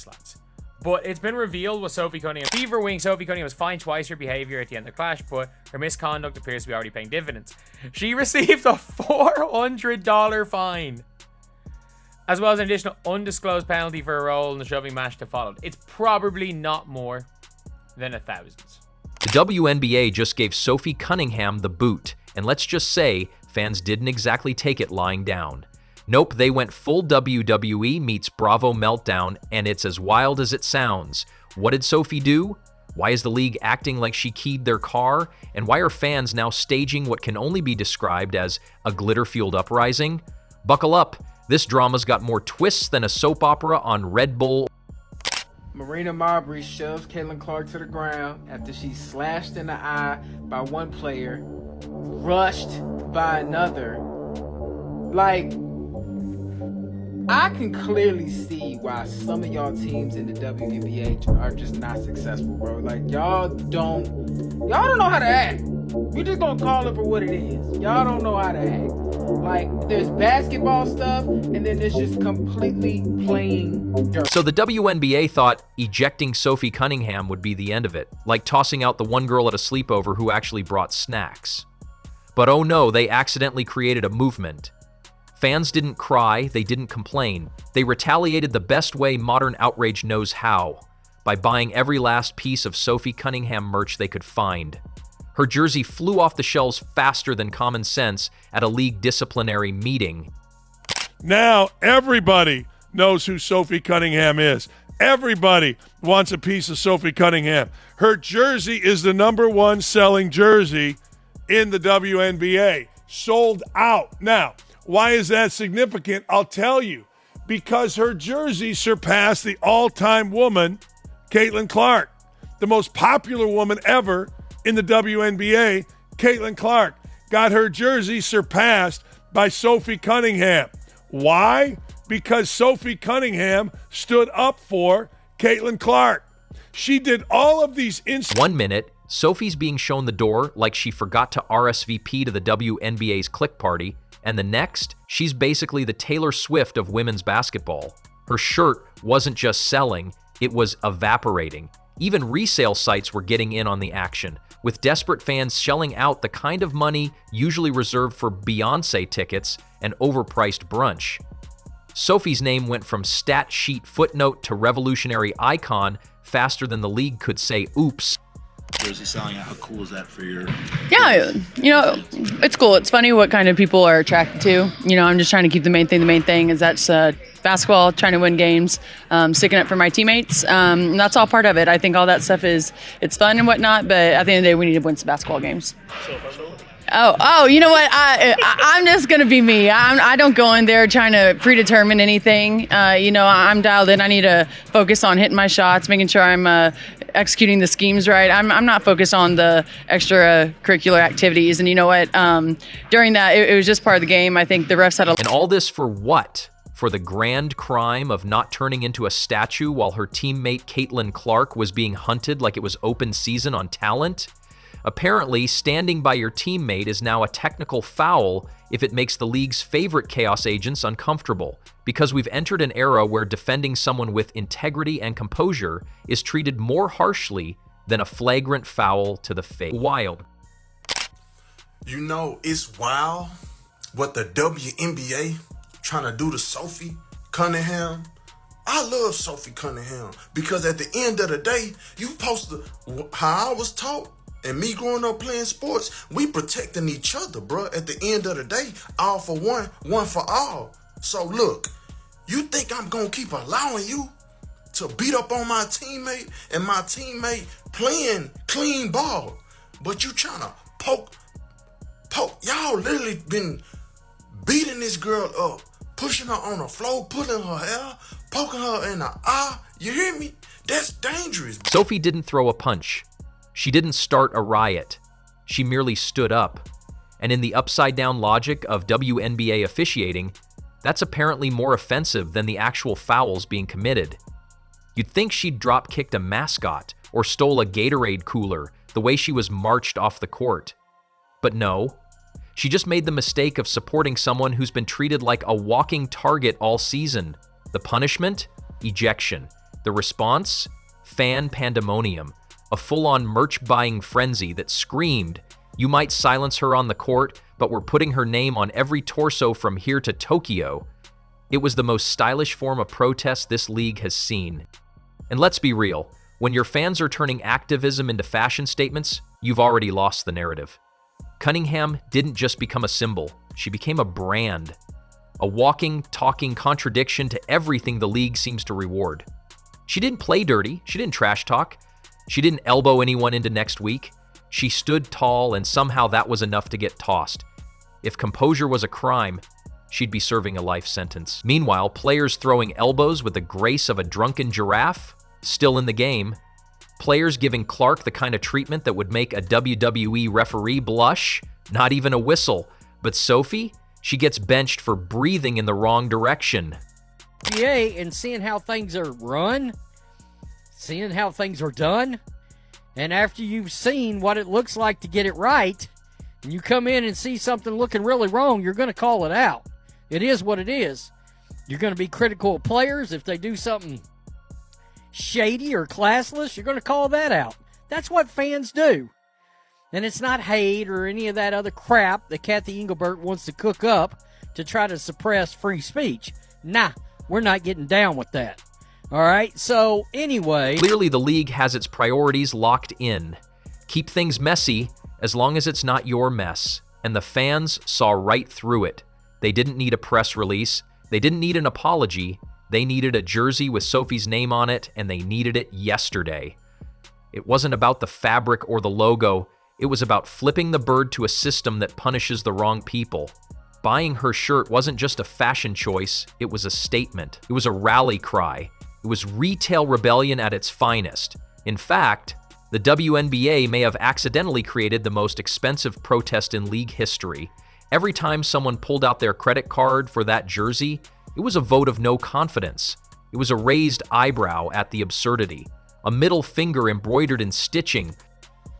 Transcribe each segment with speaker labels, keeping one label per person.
Speaker 1: lads. But it's been revealed with Sophie Cunningham. Fever Wing Sophie Cunningham was fined twice for behavior at the end of the clash, but her misconduct appears to be already paying dividends. She received a $400 fine, as well as an additional undisclosed penalty for a role in the shoving match that followed. It's probably not more than $1,000.
Speaker 2: The WNBA just gave Sophie Cunningham the boot, and let's just say fans didn't exactly take it lying down. Nope, they went full WWE meets Bravo meltdown, and it's as wild as it sounds. What did Sophie do? Why is the league acting like she keyed their car? And why are fans now staging what can only be described as a glitter-fueled uprising? Buckle up, this drama's got more twists than a soap opera on Red Bull.
Speaker 3: Marina Marbury shoves Caitlin Clark to the ground after she's slashed in the eye by one player, rushed by another. Like, I can clearly see why some of y'all teams in the WNBA are just not successful, bro. Like, y'all don't know how to act. We just gonna call it for what it is. Y'all don't know how to act. Like, there's basketball stuff, and then there's just completely playing dirt.
Speaker 2: So the WNBA thought ejecting Sophie Cunningham would be the end of it, like tossing out the one girl at a sleepover who actually brought snacks. But oh no, they accidentally created a movement. Fans didn't cry, they didn't complain. They retaliated the best way modern outrage knows how, by buying every last piece of Sophie Cunningham merch they could find. Her jersey flew off the shelves faster than common sense at a league disciplinary meeting.
Speaker 4: Now everybody knows who Sophie Cunningham is. Everybody wants a piece of Sophie Cunningham. Her jersey is the #1 selling jersey in the WNBA. Sold out. Now, why is that significant? I'll tell you. Because her jersey surpassed the all-time woman, Caitlin Clark, the most popular woman ever in the WNBA. Caitlin Clark got her jersey surpassed by Sophie Cunningham. Why? Because Sophie Cunningham stood up for Caitlin Clark. She did all of these
Speaker 2: 1 minute, Sophie's being shown the door like she forgot to RSVP to the WNBA's click party, and the next, she's basically the Taylor Swift of women's basketball. Her shirt wasn't just selling, it was evaporating. Even resale sites were getting in on the action, with desperate fans shelling out the kind of money usually reserved for Beyoncé tickets and overpriced brunch. Sophie's name went from stat sheet footnote to revolutionary icon faster than the league could say oops.
Speaker 5: Jersey selling out, how cool is that for your...
Speaker 6: Yeah, you know, it's cool. It's funny what kind of people are attracted to. You know, I'm just trying to keep the main thing. The main thing is that's basketball, trying to win games, sticking up for my teammates. And that's all part of it. I think all that stuff it's fun and whatnot, but at the end of the day, we need to win some basketball games. Oh, you know what? I'm just going to be me. I don't go in there trying to predetermine anything. You know, I'm dialed in. I need to focus on hitting my shots, making sure I'm executing the schemes right. I'm not focused on the extracurricular activities. And you know what? During that, it was just part of the game. I think the refs had
Speaker 2: And all this for what? For the grand crime of not turning into a statue while her teammate Caitlin Clark was being hunted like it was open season on talent? Apparently, standing by your teammate is now a technical foul if it makes the league's favorite chaos agents uncomfortable, because we've entered an era where defending someone with integrity and composure is treated more harshly than a flagrant foul to the face. Wild.
Speaker 7: You know, it's wild what the WNBA trying to do to Sophie Cunningham. I love Sophie Cunningham because at the end of the day, you supposed to, how I was taught, and me growing up playing sports, we protecting each other, bro. At the end of the day, all for one, one for all. So look, you think I'm gonna keep allowing you to beat up on my teammate and my teammate playing clean ball, but you trying to poke. Y'all literally been beating this girl up, pushing her on the floor, pulling her hair, poking her in the eye. You hear me? That's dangerous.
Speaker 2: Sophie didn't throw a punch. She didn't start a riot. She merely stood up. And in the upside-down logic of WNBA officiating, that's apparently more offensive than the actual fouls being committed. You'd think she'd drop-kicked a mascot or stole a Gatorade cooler the way she was marched off the court. But no, she just made the mistake of supporting someone who's been treated like a walking target all season. The punishment? Ejection. The response? Fan pandemonium, a full-on merch-buying frenzy that screamed, "You might silence her on the court, but we're putting her name on every torso from here to Tokyo." It was the most stylish form of protest this league has seen. And let's be real, when your fans are turning activism into fashion statements, you've already lost the narrative. Cunningham didn't just become a symbol, she became a brand. A walking, talking contradiction to everything the league seems to reward. She didn't play dirty, she didn't trash talk, she didn't elbow anyone into next week. She stood tall, and somehow that was enough to get tossed. If composure was a crime, she'd be serving a life sentence. Meanwhile, players throwing elbows with the grace of a drunken giraffe, still in the game. Players giving Clark the kind of treatment that would make a WWE referee blush, not even a whistle. But Sophie, she gets benched for breathing in the wrong direction.
Speaker 8: NBA and seeing how things are run, seeing how things are done, and after you've seen what it looks like to get it right, and you come in and see something looking really wrong, you're going to call it out. It is what it is. You're going to be critical of players. If they do something shady or classless, you're going to call that out. That's what fans do. And it's not hate or any of that other crap that Kathy Engelbert wants to cook up to try to suppress free speech. Nah, we're not getting down with that. All right, so anyway.
Speaker 2: Clearly, the league has its priorities locked in. Keep things messy as long as it's not your mess. And the fans saw right through it. They didn't need a press release. They didn't need an apology. They needed a jersey with Sophie's name on it, and they needed it yesterday. It wasn't about the fabric or the logo. It was about flipping the bird to a system that punishes the wrong people. Buying her shirt wasn't just a fashion choice, it was a statement. It was a rally cry. It was retail rebellion at its finest. In fact, the WNBA may have accidentally created the most expensive protest in league history. Every time someone pulled out their credit card for that jersey, it was a vote of no confidence. It was a raised eyebrow at the absurdity, a middle finger embroidered in stitching.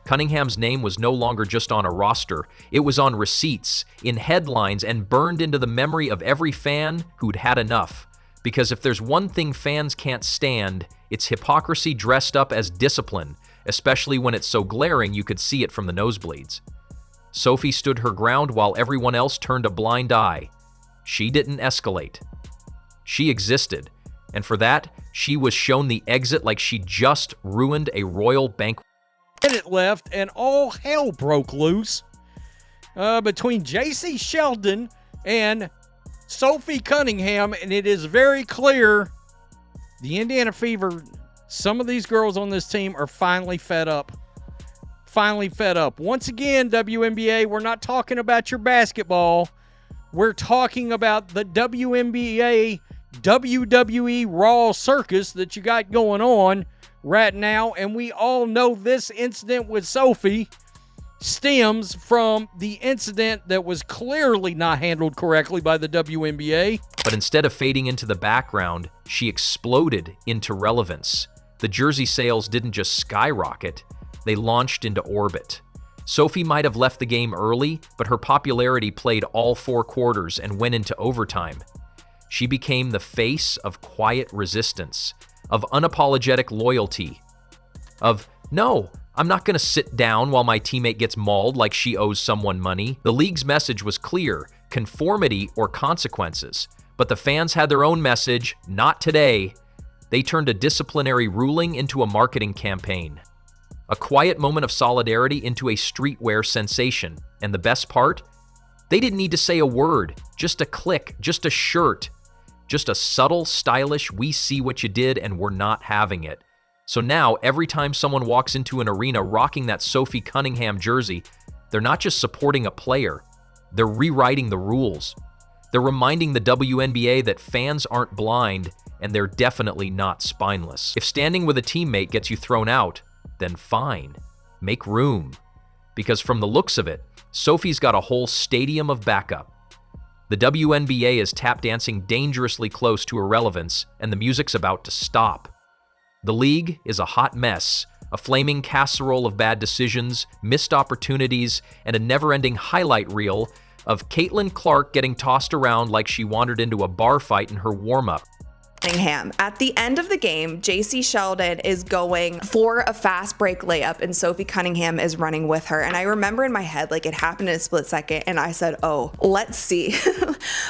Speaker 2: Cunningham's name was no longer just on a roster. It was on receipts, in headlines, and burned into the memory of every fan who'd had enough. Because if there's one thing fans can't stand, it's hypocrisy dressed up as discipline, especially when it's so glaring you could see it from the nosebleeds. Sophie stood her ground while everyone else turned a blind eye. She didn't escalate. She existed, and for that, she was shown the exit like she just ruined a royal banquet.
Speaker 8: Minute left, and all hell broke loose between J.C. Sheldon and Sophie Cunningham, and it is very clear the Indiana Fever, some of these girls on this team are finally fed up. Finally fed up. Once again, WNBA, we're not talking about your basketball. We're talking about the WNBA WWE Raw circus that you got going on right now, and we all know this incident with Sophie stems from the incident that was clearly not handled correctly by the WNBA.
Speaker 2: But instead of fading into the background, she exploded into relevance. The jersey sales didn't just skyrocket, they launched into orbit. Sophie might have left the game early, but her popularity played all 4 quarters and went into overtime. She became the face of quiet resistance, of unapologetic loyalty, of, no, I'm not going to sit down while my teammate gets mauled like she owes someone money. The league's message was clear, conformity or consequences. But the fans had their own message, not today. They turned a disciplinary ruling into a marketing campaign. A quiet moment of solidarity into a streetwear sensation. And the best part? They didn't need to say a word, just a click, just a shirt. Just a subtle, stylish, we see what you did and we're not having it. So now, every time someone walks into an arena rocking that Sophie Cunningham jersey, they're not just supporting a player, they're rewriting the rules. They're reminding the WNBA that fans aren't blind and they're definitely not spineless. If standing with a teammate gets you thrown out, then fine, make room. Because from the looks of it, Sophie's got a whole stadium of backup. The WNBA is tap dancing dangerously close to irrelevance, and the music's about to stop. The league is a hot mess, a flaming casserole of bad decisions, missed opportunities, and a never-ending highlight reel of Caitlin Clark getting tossed around like she wandered into a bar fight in her warm-up.
Speaker 9: Cunningham. At the end of the game, JC Sheldon is going for a fast break layup and Sophie Cunningham is running with her. And I remember in my head, like, it happened in a split second and I said, oh, let's see.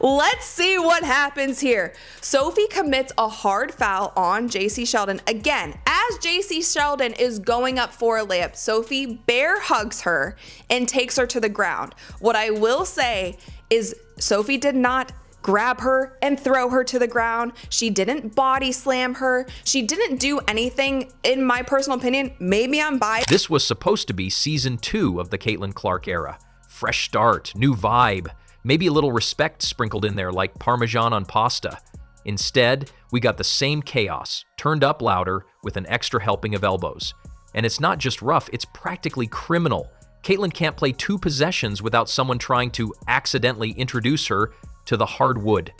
Speaker 9: Let's see what happens here. Sophie commits a hard foul on JC Sheldon. Again, as JC Sheldon is going up for a layup, Sophie bear hugs her and takes her to the ground. What I will say is Sophie did not grab her and throw her to the ground. She didn't body slam her. She didn't do anything, in my personal opinion. Maybe I'm biased.
Speaker 2: This was supposed to be season 2 of the Caitlin Clark era. Fresh start, new vibe, maybe a little respect sprinkled in there like Parmesan on pasta. Instead, we got the same chaos, turned up louder with an extra helping of elbows. And it's not just rough, it's practically criminal. Caitlin can't play 2 possessions without someone trying to accidentally introduce her to the hardwood.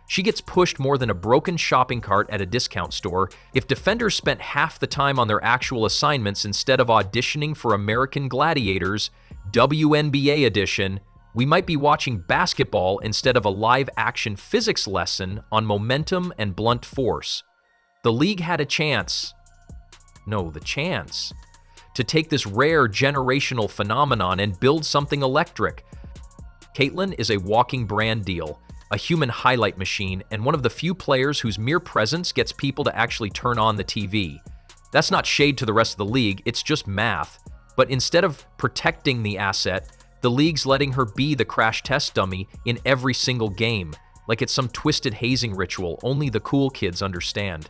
Speaker 2: She gets pushed more than a broken shopping cart at a discount store. If defenders spent half the time on their actual assignments instead of auditioning for American Gladiators, WNBA edition, we might be watching basketball instead of a live-action physics lesson on momentum and blunt force. The league had a chance. No, the chance to take this rare generational phenomenon and build something electric. Caitlin is a walking brand deal, a human highlight machine, and one of the few players whose mere presence gets people to actually turn on the TV. That's not shade to the rest of the league, it's just math. But instead of protecting the asset, the league's letting her be the crash test dummy in every single game, like it's some twisted hazing ritual only the cool kids understand.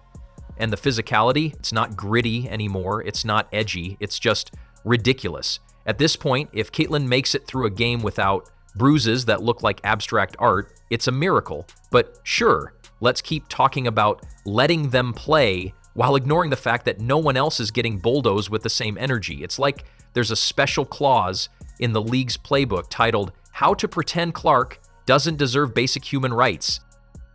Speaker 2: And the physicality, it's not gritty anymore, it's not edgy, it's just ridiculous. At this point, if Caitlin makes it through a game without bruises that look like abstract art, it's a miracle. But sure, let's keep talking about letting them play while ignoring the fact that no one else is getting bulldozed with the same energy. It's like there's a special clause in the league's playbook titled, How to Pretend Clark Doesn't Deserve Basic Human Rights.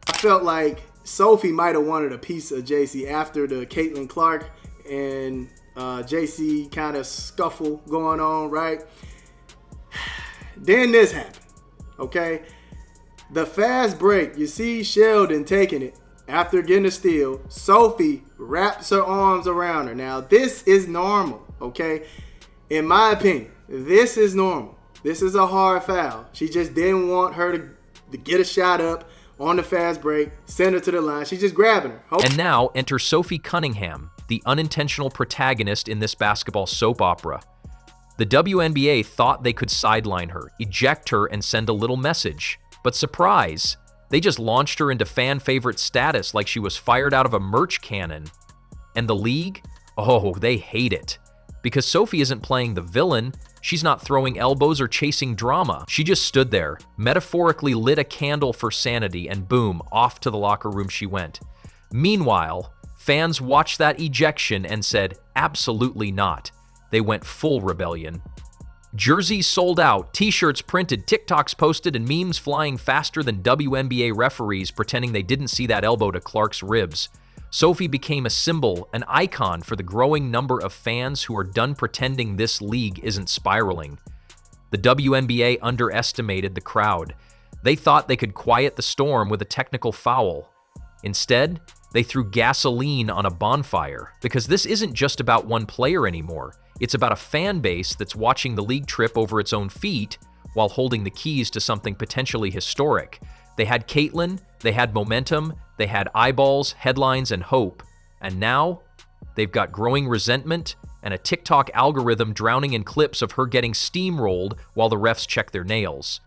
Speaker 10: I felt like Sophie might have wanted a piece of JC after the Caitlin Clark and JC kind of scuffle going on, right? Then this happened, okay? The fast break, you see Sheldon taking it after getting a steal. Sophie wraps her arms around her. Now, this is normal, okay? In my opinion, this is normal. This is a hard foul. She just didn't want her to get a shot up on the fast break, send her to the line. She's just grabbing her.
Speaker 2: And now enter Sophie Cunningham, the unintentional protagonist in this basketball soap opera. The WNBA thought they could sideline her, eject her, and send a little message. But surprise, they just launched her into fan favorite status like she was fired out of a merch cannon. And the league? Oh, they hate it. Because Sophie isn't playing the villain, she's not throwing elbows or chasing drama. She just stood there, metaphorically lit a candle for sanity, and boom, off to the locker room she went. Meanwhile, fans watched that ejection and said, absolutely not. They went full rebellion. Jerseys sold out, t-shirts printed, TikToks posted, and memes flying faster than WNBA referees pretending they didn't see that elbow to Clark's ribs. Sophie became a symbol, an icon for the growing number of fans who are done pretending this league isn't spiraling. The WNBA underestimated the crowd. They thought they could quiet the storm with a technical foul. Instead, they threw gasoline on a bonfire, because this isn't just about one player anymore. It's about a fan base that's watching the league trip over its own feet while holding the keys to something potentially historic. They had Caitlin, they had momentum, they had eyeballs, headlines, and hope. And now, they've got growing resentment and a TikTok algorithm drowning in clips of her getting steamrolled while the refs check their nails.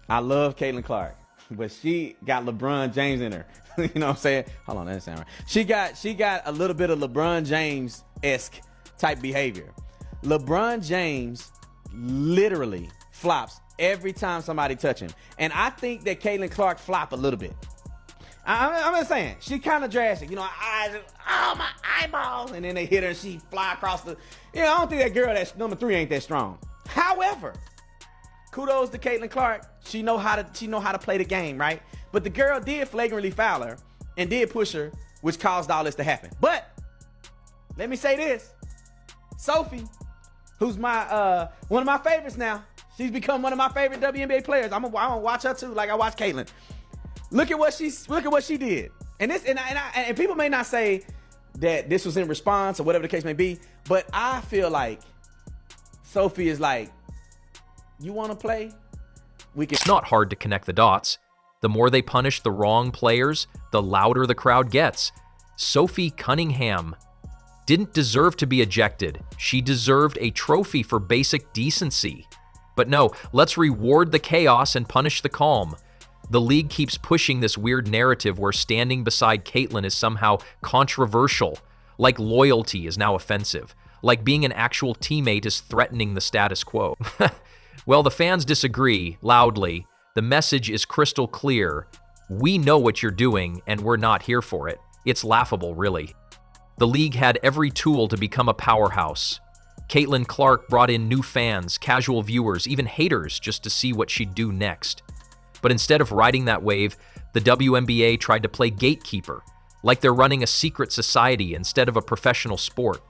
Speaker 11: I love Caitlin Clark, but she got LeBron James in her. You know what I'm saying? Hold on, that doesn't sound right. She got a little bit of LeBron James-esque type behavior. LeBron James literally flops every time somebody touch him. And I think that Caitlin Clark flop a little bit. I'm just saying, she kind of drastic. You know, eyes, oh, my eyeballs. And then they hit her and she fly across the, you know, I don't think that girl that's number 3 ain't that strong. However, kudos to Caitlin Clark. She know how to play the game, right? But the girl did flagrantly foul her and did push her, which caused all this to happen. But let me say this. Sophie, who's my one of my favorites now. She's become one of my favorite WNBA players. I'm gonna watch her too, like I watch Caitlin. Look at what she did. And people may not say that this was in response or whatever the case may be, but I feel like Sophie is like, you want to play?
Speaker 2: It's not hard to connect the dots. The more they punish the wrong players, the louder the crowd gets. Sophie Cunningham didn't deserve to be ejected. She deserved a trophy for basic decency. But no, let's reward the chaos and punish the calm. The league keeps pushing this weird narrative where standing beside Caitlyn is somehow controversial, like loyalty is now offensive, like being an actual teammate is threatening the status quo. Well, the fans disagree loudly. The message is crystal clear. We know what you're doing, and we're not here for it. It's laughable, really. The league had every tool to become a powerhouse. Caitlin Clark brought in new fans, casual viewers, even haters just to see what she'd do next. But instead of riding that wave, the WNBA tried to play gatekeeper, like they're running a secret society instead of a professional sport.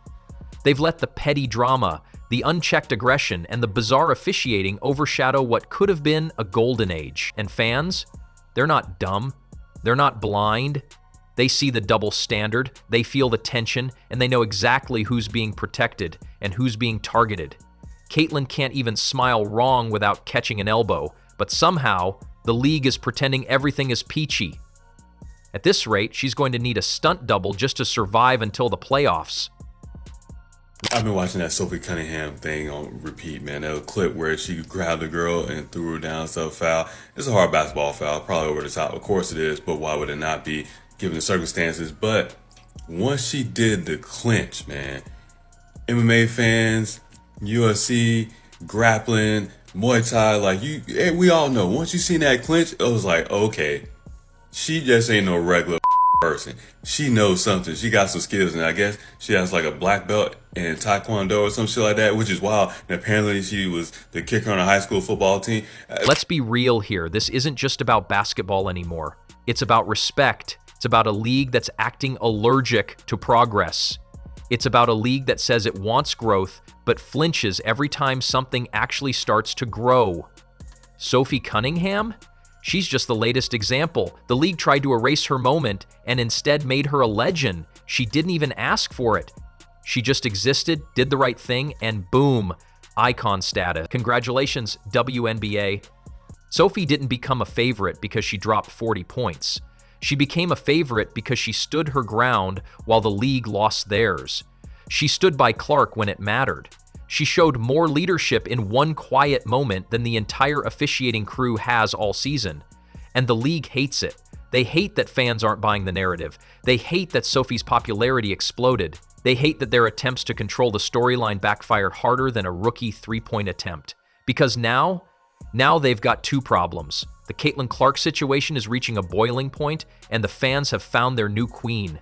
Speaker 2: They've let the petty drama, the unchecked aggression, and the bizarre officiating overshadow what could have been a golden age. And fans, they're not dumb. They're not blind. They see the double standard, they feel the tension, and they know exactly who's being protected and who's being targeted. Caitlyn can't even smile wrong without catching an elbow, but somehow, the league is pretending everything is peachy. At this rate, she's going to need a stunt double just to survive until the playoffs.
Speaker 12: I've been watching that Sophie Cunningham thing on repeat, man. That clip where she grabbed the girl and threw her down, foul. It's a hard basketball foul, probably over the top. Of course it is, but why would it not be given the circumstances? But once she did the clinch, man, MMA fans, UFC, grappling, Muay Thai, we all know, once you seen that clinch, it was like, okay, she just ain't no regular person. She knows something. She got some skills, and I guess she has like a black belt in Taekwondo or some shit like that, which is wild. And apparently she was the kicker on a high school football team.
Speaker 2: Let's be real here. This isn't just about basketball anymore. It's about respect. It's about a league that's acting allergic to progress. It's about a league that says it wants growth, but flinches every time something actually starts to grow. Sophie Cunningham? She's just the latest example. The league tried to erase her moment and instead made her a legend. She didn't even ask for it. She just existed, did the right thing, and boom, icon status. Congratulations, WNBA. Sophie didn't become a favorite because she dropped 40 points. She became a favorite because she stood her ground while the league lost theirs. She stood by Clark when it mattered. She showed more leadership in one quiet moment than the entire officiating crew has all season. And the league hates it. They hate that fans aren't buying the narrative. They hate that Sophie's popularity exploded. They hate that their attempts to control the storyline backfired harder than a rookie three-point attempt. Because now they've got two problems. The Caitlin Clark situation is reaching a boiling point, and the fans have found their new queen.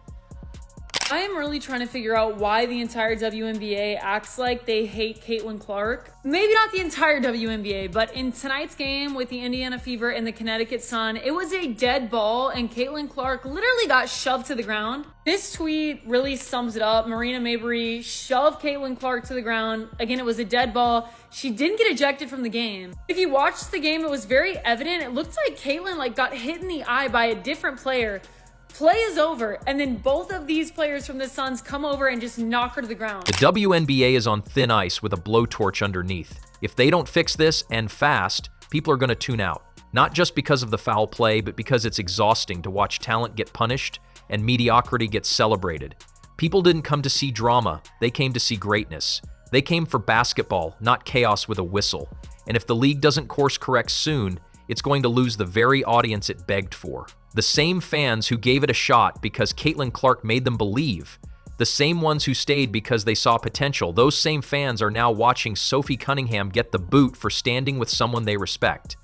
Speaker 13: I am really trying to figure out why the entire WNBA acts like they hate Caitlin Clark. Maybe not the entire WNBA, but in tonight's game with the Indiana Fever and the Connecticut Sun, it was a dead ball and Caitlin Clark literally got shoved to the ground. This tweet really sums it up. Marina Mabrey shoved Caitlin Clark to the ground. Again, it was a dead ball. She didn't get ejected from the game. If you watched the game, it was very evident. It looked like Caitlin got hit in the eye by a different player. Play is over, and then both of these players from the Suns come over and just knock her to the ground.
Speaker 2: The WNBA is on thin ice with a blowtorch underneath. If they don't fix this, and fast, people are going to tune out. Not just because of the foul play, but because it's exhausting to watch talent get punished and mediocrity get celebrated. People didn't come to see drama, they came to see greatness. They came for basketball, not chaos with a whistle. And if the league doesn't course correct soon, it's going to lose the very audience it begged for. The same fans who gave it a shot because Caitlin Clark made them believe. The same ones who stayed because they saw potential. Those same fans are now watching Sophie Cunningham get the boot for standing with someone they respect.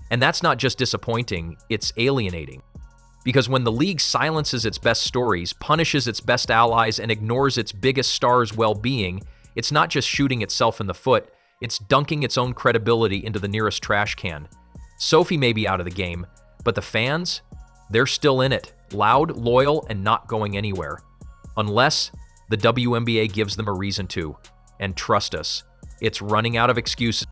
Speaker 2: And that's not just disappointing, it's alienating. Because when the league silences its best stories, punishes its best allies, and ignores its biggest stars' well-being, it's not just shooting itself in the foot, it's dunking its own credibility into the nearest trash can. Sophie may be out of the game, but the fans? They're still in it, loud, loyal, and not going anywhere. Unless the WNBA gives them a reason to. And trust us, it's running out of excuses.